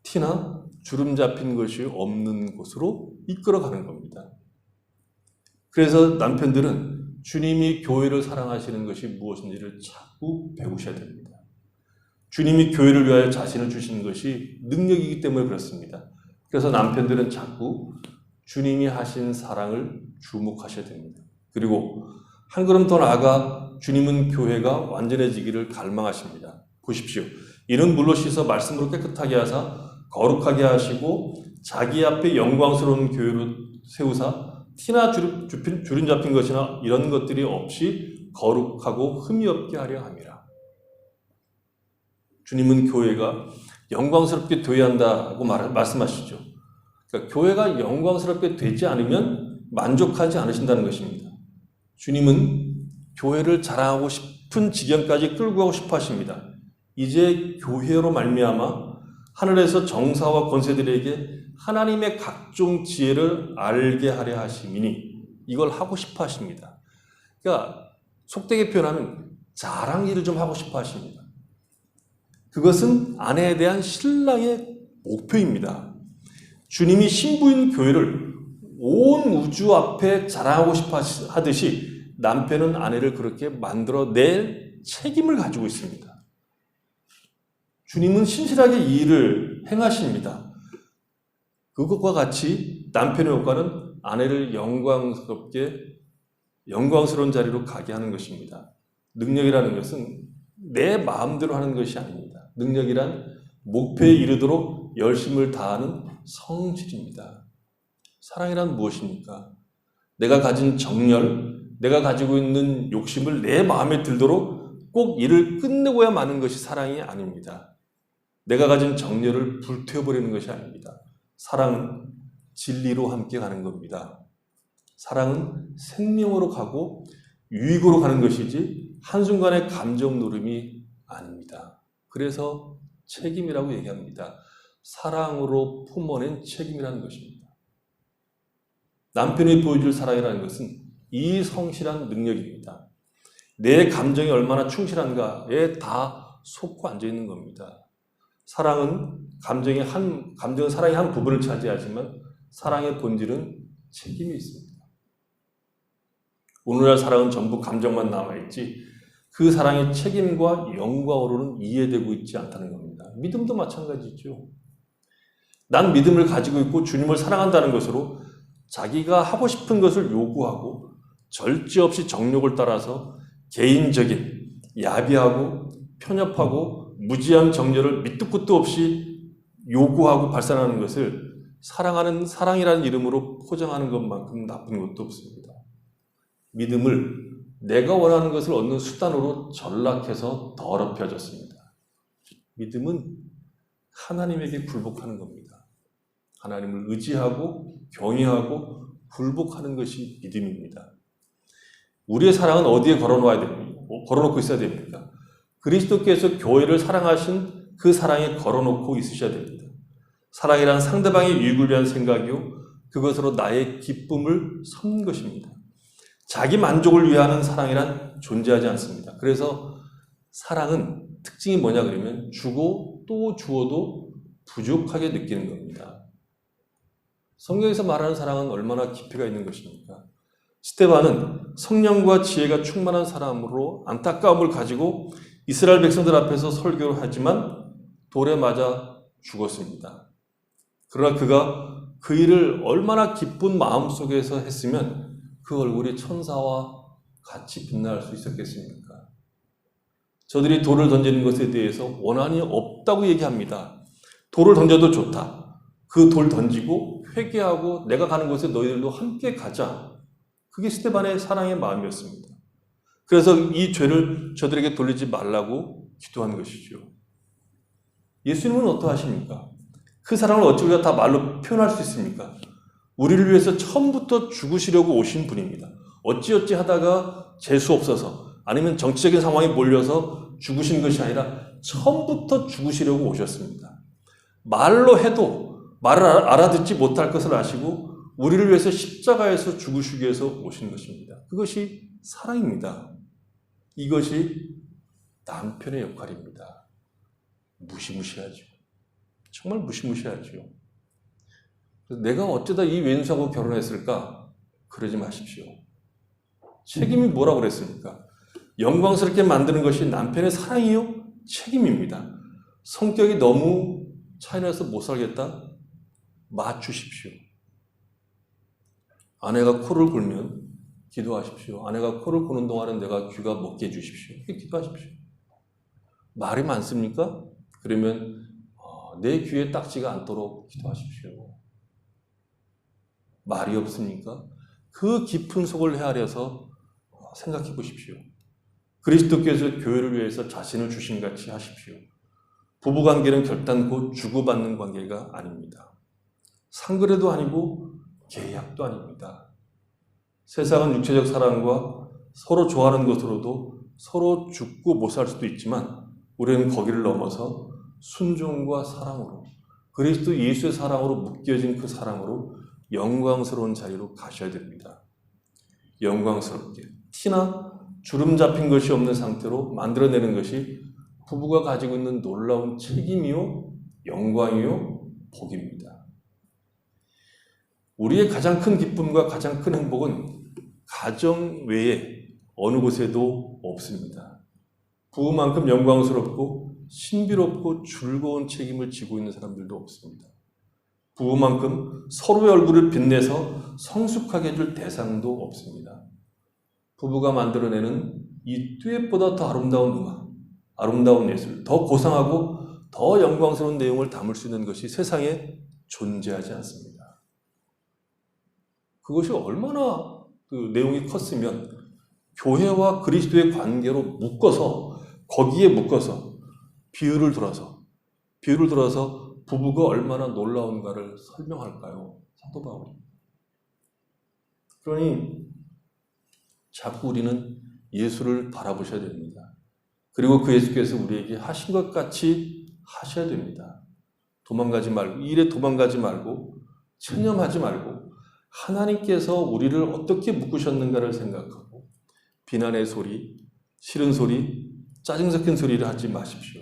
티나 주름 잡힌 것이 없는 곳으로 이끌어가는 겁니다. 그래서 남편들은 주님이 교회를 사랑하시는 것이 무엇인지를 자꾸 배우셔야 됩니다. 주님이 교회를 위하여 자신을 주신 것이 능력이기 때문에 그렇습니다. 그래서 남편들은 자꾸 주님이 하신 사랑을 주목하셔야 됩니다. 그리고 한 걸음 더 나아가 주님은 교회가 완전해지기를 갈망하십니다. 보십시오. 이는 물로 씻어 말씀으로 깨끗하게 하사 거룩하게 하시고 자기 앞에 영광스러운 교회로 세우사 티나 주름 잡힌 것이나 이런 것들이 없이 거룩하고 흠이 없게 하려 함이라. 주님은 교회가 영광스럽게 되어야 한다고 말씀하시죠. 그러니까 교회가 영광스럽게 되지 않으면 만족하지 않으신다는 것입니다. 주님은 교회를 자랑하고 싶은 지경까지 끌고 가고 싶어 하십니다. 이제 교회로 말미암아 하늘에서 정사와 권세들에게 하나님의 각종 지혜를 알게 하려 하심이니 이걸 하고 싶어 하십니다. 그러니까 속되게 표현하면 자랑일을 좀 하고 싶어 하십니다. 그것은 아내에 대한 신랑의 목표입니다. 주님이 신부인 교회를 온 우주 앞에 자랑하고 싶어 하듯이 남편은 아내를 그렇게 만들어낼 책임을 가지고 있습니다. 주님은 신실하게 이 일을 행하십니다. 그것과 같이 남편의 효과는 아내를 영광스러운 자리로 가게 하는 것입니다. 능력이라는 것은 내 마음대로 하는 것이 아닙니다. 능력이란 목표에 이르도록 열심을 다하는 성질입니다. 사랑이란 무엇입니까? 내가 가진 정열, 내가 가지고 있는 욕심을 내 마음에 들도록 꼭 일을 끝내고야 마는 것이 사랑이 아닙니다. 내가 가진 정열을 불태워버리는 것이 아닙니다. 사랑은 진리로 함께 가는 겁니다. 사랑은 생명으로 가고 유익으로 가는 것이지 한순간의 감정 노름이 아닙니다. 그래서 책임이라고 얘기합니다. 사랑으로 품어낸 책임이라는 것입니다. 남편이 보여줄 사랑이라는 것은 이 성실한 능력입니다. 내 감정이 얼마나 충실한가에 다 솟고 앉아있는 겁니다. 사랑은 사랑의 한 부분을 차지하지만 사랑의 본질은 책임이 있습니다. 오늘날 사랑은 전부 감정만 남아있지 그 사랑의 책임과 영광으로는 이해되고 있지 않다는 겁니다. 믿음도 마찬가지죠. 난 믿음을 가지고 있고 주님을 사랑한다는 것으로 자기가 하고 싶은 것을 요구하고 절제 없이 정욕을 따라서 개인적인, 야비하고 편협하고 무지한 정열을 밑도 끝도 없이 요구하고 발산하는 것을 사랑이라는 이름으로 포장하는 것만큼 나쁜 것도 없습니다. 믿음을 내가 원하는 것을 얻는 수단으로 전락해서 더럽혀졌습니다. 믿음은 하나님에게 굴복하는 겁니다. 하나님을 의지하고 경외하고 굴복하는 것이 믿음입니다. 우리의 사랑은 어디에 걸어놓고 있어야 됩니까? 그리스도께서 교회를 사랑하신 그 사랑에 걸어놓고 있으셔야 됩니다. 사랑이란 상대방의 유익을 위한 생각이요 그것으로 나의 기쁨을 삼는 것입니다. 자기 만족을 위하는 사랑이란 존재하지 않습니다. 그래서 사랑은 특징이 뭐냐 그러면 주고 또 주어도 부족하게 느끼는 겁니다. 성경에서 말하는 사랑은 얼마나 깊이가 있는 것입니까? 스데반은 성령과 지혜가 충만한 사람으로 안타까움을 가지고 이스라엘 백성들 앞에서 설교를 하지만 돌에 맞아 죽었습니다. 그러나 그가 그 일을 얼마나 기쁜 마음속에서 했으면 그 얼굴이 천사와 같이 빛날 수 있었겠습니까? 저들이 돌을 던지는 것에 대해서 원한이 없다고 얘기합니다. 돌을 던져도 좋다. 그 돌 던지고 회개하고 내가 가는 곳에 너희들도 함께 가자. 그게 스데반의 사랑의 마음이었습니다. 그래서 이 죄를 저들에게 돌리지 말라고 기도한 것이죠. 예수님은 어떠하십니까? 그 사랑을 어찌 우리가 다 말로 표현할 수 있습니까? 우리를 위해서 처음부터 죽으시려고 오신 분입니다. 어찌어찌 하다가 재수 없어서 아니면 정치적인 상황이 몰려서 죽으신 것이 아니라 처음부터 죽으시려고 오셨습니다. 말로 해도 말을 알아듣지 못할 것을 아시고 우리를 위해서 십자가에서 죽으시기 위해서 오신 것입니다. 그것이 사랑입니다. 이것이 남편의 역할입니다. 무시무시하죠. 정말 무시무시하죠. 내가 어쩌다 이 왼수하고 결혼했을까? 그러지 마십시오. 책임이 뭐라고 그랬습니까? 영광스럽게 만드는 것이 남편의 사랑이요? 책임입니다. 성격이 너무 차이나서 못 살겠다? 맞추십시오. 아내가 코를 골면 기도하십시오. 아내가 코를 고는 동안은 내가 귀가 먹게 해주십시오. 이렇게 기도하십시오. 말이 많습니까? 그러면 내 귀에 딱지가 않도록 기도하십시오. 말이 없습니까? 그 깊은 속을 헤아려서 생각해 보십시오. 그리스도께서 교회를 위해서 자신을 주신 같이 하십시오. 부부관계는 결단코 주고받는 관계가 아닙니다. 상그레도 아니고 계약도 아닙니다. 세상은 육체적 사랑과 서로 좋아하는 것으로도 서로 죽고 못 살 수도 있지만 우리는 거기를 넘어서 순종과 사랑으로 그리스도 예수의 사랑으로 묶여진 그 사랑으로 영광스러운 자리로 가셔야 됩니다. 영광스럽게 티나 주름 잡힌 것이 없는 상태로 만들어내는 것이 부부가 가지고 있는 놀라운 책임이요, 영광이요, 복입니다. 우리의 가장 큰 기쁨과 가장 큰 행복은 가정 외에 어느 곳에도 없습니다. 부부만큼 영광스럽고 신비롭고 즐거운 책임을 지고 있는 사람들도 없습니다. 부부만큼 서로의 얼굴을 빛내서 성숙하게 해줄 대상도 없습니다. 부부가 만들어내는 이 듀엣보다 더 아름다운 음악, 아름다운 예술, 더 고상하고 더 영광스러운 내용을 담을 수 있는 것이 세상에 존재하지 않습니다. 그것이 얼마나 그 내용이 컸으면 교회와 그리스도의 관계로 묶어서 거기에 묶어서 비유를 들어서 부부가 얼마나 놀라운가를 설명할까요? 사도 바울이. 그러니 자꾸 우리는 예수를 바라보셔야 됩니다. 그리고 그 예수께서 우리에게 하신 것 같이 하셔야 됩니다. 도망가지 말고, 일에 도망가지 말고, 체념하지 말고, 하나님께서 우리를 어떻게 묶으셨는가를 생각하고, 비난의 소리, 싫은 소리, 짜증 섞인 소리를 하지 마십시오.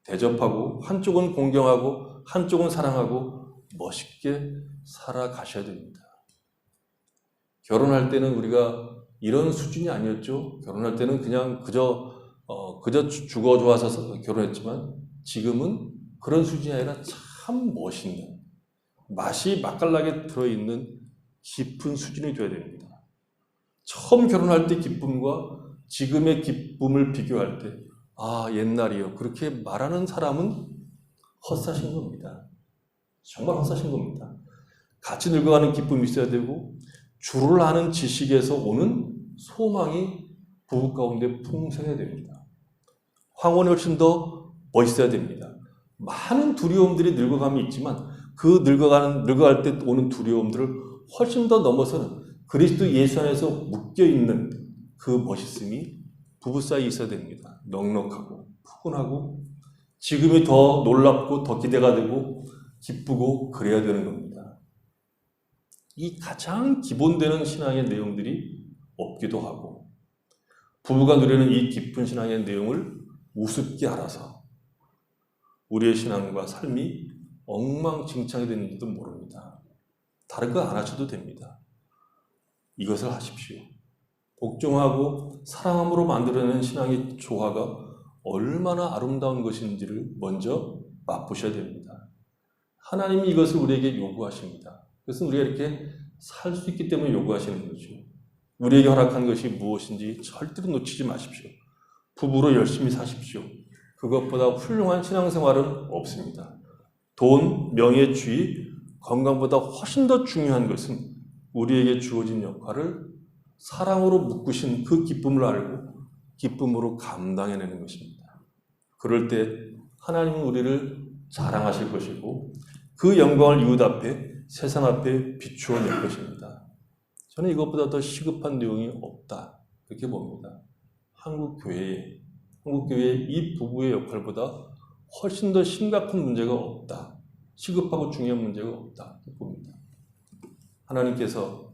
대접하고, 한쪽은 공경하고, 한쪽은 사랑하고, 멋있게 살아가셔야 됩니다. 결혼할 때는 우리가 이런 수준이 아니었죠. 결혼할 때는 그냥 그저 죽어 좋아서 결혼했지만 지금은 그런 수준이 아니라 참 멋있는 맛이 맛깔나게 들어있는 깊은 수준이 되어야 됩니다. 처음 결혼할 때 기쁨과 지금의 기쁨을 비교할 때 옛날이요. 그렇게 말하는 사람은 헛사신 겁니다. 정말 헛사신 겁니다. 같이 늙어가는 기쁨이 있어야 되고 주를 아는 지식에서 오는 소망이 부부 가운데 풍성해야 됩니다. 황혼이 훨씬 더 멋있어야 됩니다. 많은 두려움들이 늙어감이 있지만 그 늙어갈 때 오는 두려움들을 훨씬 더 넘어서는 그리스도 예수 안에서 묶여있는 그 멋있음이 부부 사이에 있어야 됩니다. 넉넉하고 푸근하고 지금이 더 놀랍고 더 기대가 되고 기쁘고 그래야 되는 겁니다. 이 가장 기본되는 신앙의 내용들이 없기도 하고 부부가 누리는 이 깊은 신앙의 내용을 우습게 알아서 우리의 신앙과 삶이 엉망진창이 되는지도 모릅니다. 다른 거 안 하셔도 됩니다. 이것을 하십시오. 복종하고 사랑함으로 만들어내는 신앙의 조화가 얼마나 아름다운 것인지를 먼저 맛보셔야 됩니다. 하나님이 이것을 우리에게 요구하십니다. 그것은 우리가 이렇게 살 수 있기 때문에 요구하시는 거죠. 우리에게 허락한 것이 무엇인지 절대로 놓치지 마십시오. 부부로 열심히 사십시오. 그것보다 훌륭한 신앙생활은 없습니다. 돈, 명예, 주의, 건강보다 훨씬 더 중요한 것은 우리에게 주어진 역할을 사랑으로 묶으신 그 기쁨을 알고 기쁨으로 감당해내는 것입니다. 그럴 때 하나님은 우리를 자랑하실 것이고 그 영광을 이웃 앞에 세상 앞에 비추어 낼 것입니다. 저는 이것보다 더 시급한 내용이 없다 그렇게 봅니다. 한국 교회에 이 부부의 역할보다 훨씬 더 심각한 문제가 없다. 시급하고 중요한 문제가 없다 이렇게 봅니다. 하나님께서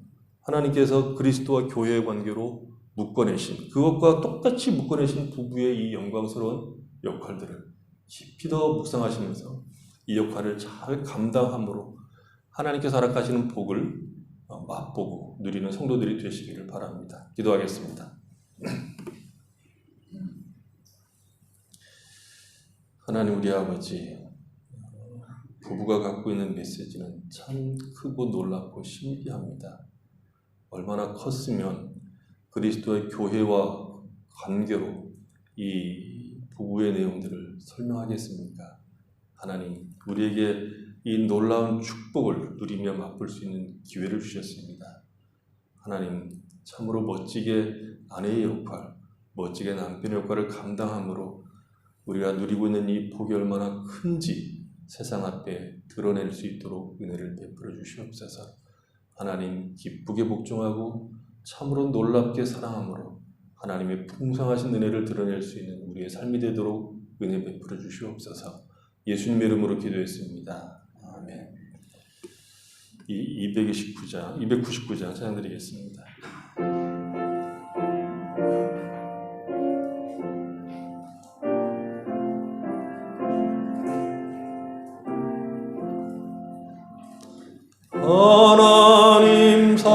그리스도와 교회의 관계로 묶어내신 그것과 똑같이 묶어내신 부부의 이 영광스러운 역할들을 깊이 더 묵상하시면서 이 역할을 잘 감당함으로 하나님께서 허락하시는 복을 맛보고 누리는 성도들이 되시기를 바랍니다. 기도하겠습니다. 하나님 우리 아버지, 부부가 갖고 있는 메시지는 참 크고 놀랍고 신비합니다. 얼마나 컸으면 그리스도의 교회와 관계로 이 부부의 내용들을 설명하겠습니까? 하나님, 우리에게 이 놀라운 축복을 누리며 맛볼 수 있는 기회를 주셨습니다. 하나님, 참으로 멋지게 아내의 역할, 멋지게 남편의 역할을 감당함으로 우리가 누리고 있는 이 복이 얼마나 큰지 세상 앞에 드러낼 수 있도록 은혜를 베풀어 주시옵소서. 하나님, 기쁘게 복종하고 참으로 놀랍게 사랑함으로 하나님의 풍성하신 은혜를 드러낼 수 있는 우리의 삶이 되도록 은혜 베풀어 주시옵소서. 예수님의 이름으로 기도했습니다. 아멘. 이 299장 찬양드리겠습니다. 하나님 사랑은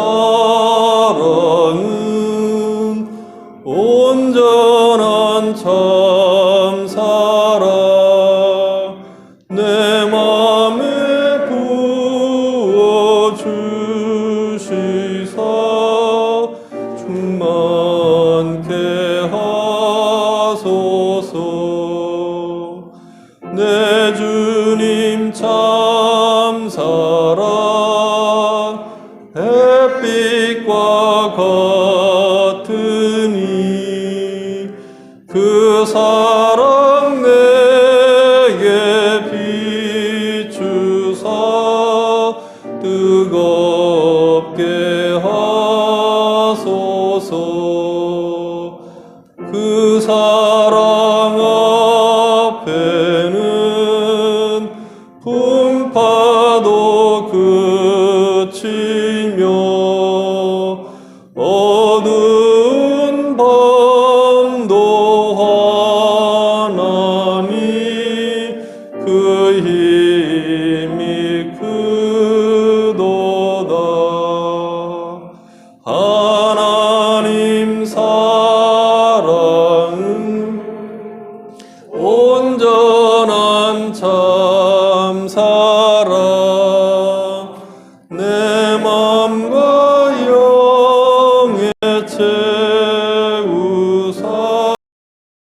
온전한 참 사랑 내 맘에 부어주시사 충만케 하소서. 내 주님 참 사랑 햇빛과 같으니 그 사랑 내게 비추사 뜨겁게 하소서. 그 사랑 앞에는 풍파도 그치며 어두운 밤도 환하니 그 힘이 크도다. 하나님 사랑은 온전한 참 사랑 내